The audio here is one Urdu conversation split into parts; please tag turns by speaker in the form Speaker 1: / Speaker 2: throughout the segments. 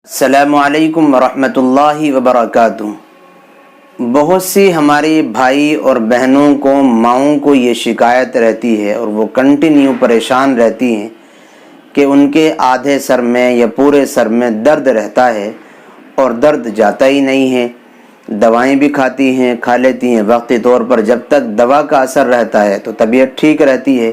Speaker 1: السلام علیکم ورحمۃ اللہ وبرکاتہ۔ بہت سی ہمارے بھائی اور بہنوں کو ماؤں کو یہ شکایت رہتی ہے اور وہ کنٹینیو پریشان رہتی ہیں کہ ان کے آدھے سر میں یا پورے سر میں درد رہتا ہے اور درد جاتا ہی نہیں ہے۔ دوائیں بھی کھاتی ہیں، کھا لیتی ہیں وقتی طور پر، جب تک دوا کا اثر رہتا ہے تو طبیعت ٹھیک رہتی ہے،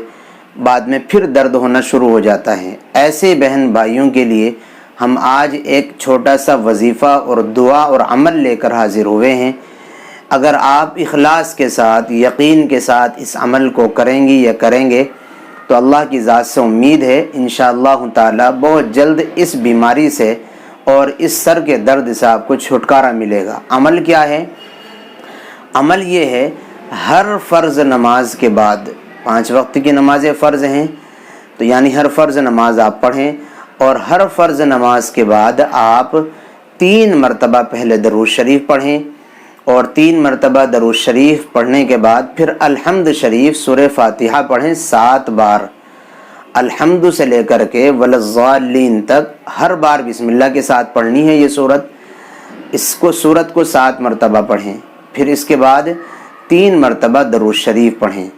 Speaker 1: بعد میں پھر درد ہونا شروع ہو جاتا ہے۔ ایسے بہن بھائیوں کے لیے ہم آج ایک چھوٹا سا وظیفہ اور دعا اور عمل لے کر حاضر ہوئے ہیں۔ اگر آپ اخلاص کے ساتھ، یقین کے ساتھ اس عمل کو کریں گی یا کریں گے تو اللہ کی ذات سے امید ہے انشاءاللہ تعالی بہت جلد اس بیماری سے اور اس سر کے درد سے آپ کو چھٹکارا ملے گا۔ عمل کیا ہے؟ عمل یہ ہے، ہر فرض نماز کے بعد 5 وقت کی نمازیں فرض ہیں، تو یعنی ہر فرض نماز آپ پڑھیں اور ہر فرض نماز کے بعد آپ 3 مرتبہ پہلے درود شریف پڑھیں اور 3 مرتبہ درود شریف پڑھنے کے بعد پھر الحمد شریف سورہ فاتحہ پڑھیں 7 بار۔ الحمد سے لے کر کے وللضالین تک ہر بار بسم اللہ کے ساتھ پڑھنی ہے یہ سورت کو 7 مرتبہ پڑھیں۔ پھر اس کے بعد 3 مرتبہ درود شریف پڑھیں۔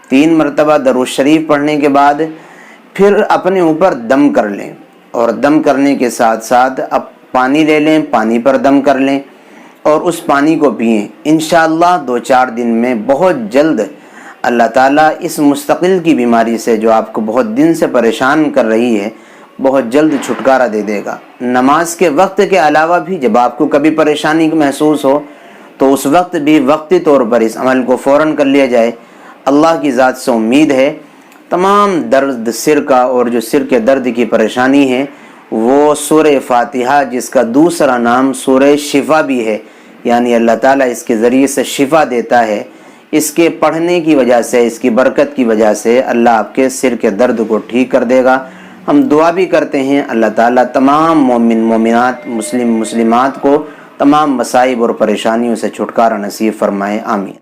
Speaker 1: 3 مرتبہ درود شریف پڑھنے کے بعد پھر اپنے اوپر دم کر لیں اور دم کرنے کے ساتھ ساتھ اب پانی لے لیں، پانی پر دم کر لیں اور اس پانی کو پئیں۔ انشاءاللہ 2-4 دن میں بہت جلد اللہ تعالیٰ اس مستقل کی بیماری سے جو آپ کو بہت دن سے پریشان کر رہی ہے بہت جلد چھٹکارا دے دے گا۔ نماز کے وقت کے علاوہ بھی جب آپ کو کبھی پریشانی محسوس ہو تو اس وقت بھی وقتی طور پر اس عمل کو فوراً کر لیا جائے۔ اللہ کی ذات سے امید ہے تمام درد سر کا اور جو سر کے درد کی پریشانی ہے وہ سورہ فاتحہ، جس کا دوسرا نام سورہ شفا بھی ہے، یعنی اللہ تعالیٰ اس کے ذریعے سے شفا دیتا ہے، اس کے پڑھنے کی وجہ سے، اس کی برکت کی وجہ سے اللہ آپ کے سر کے درد کو ٹھیک کر دے گا۔ ہم دعا بھی کرتے ہیں اللہ تعالیٰ تمام مومن مومنات، مسلمات کو تمام مصائب اور پریشانیوں سے چھٹکارا نصیب فرمائے، آمین۔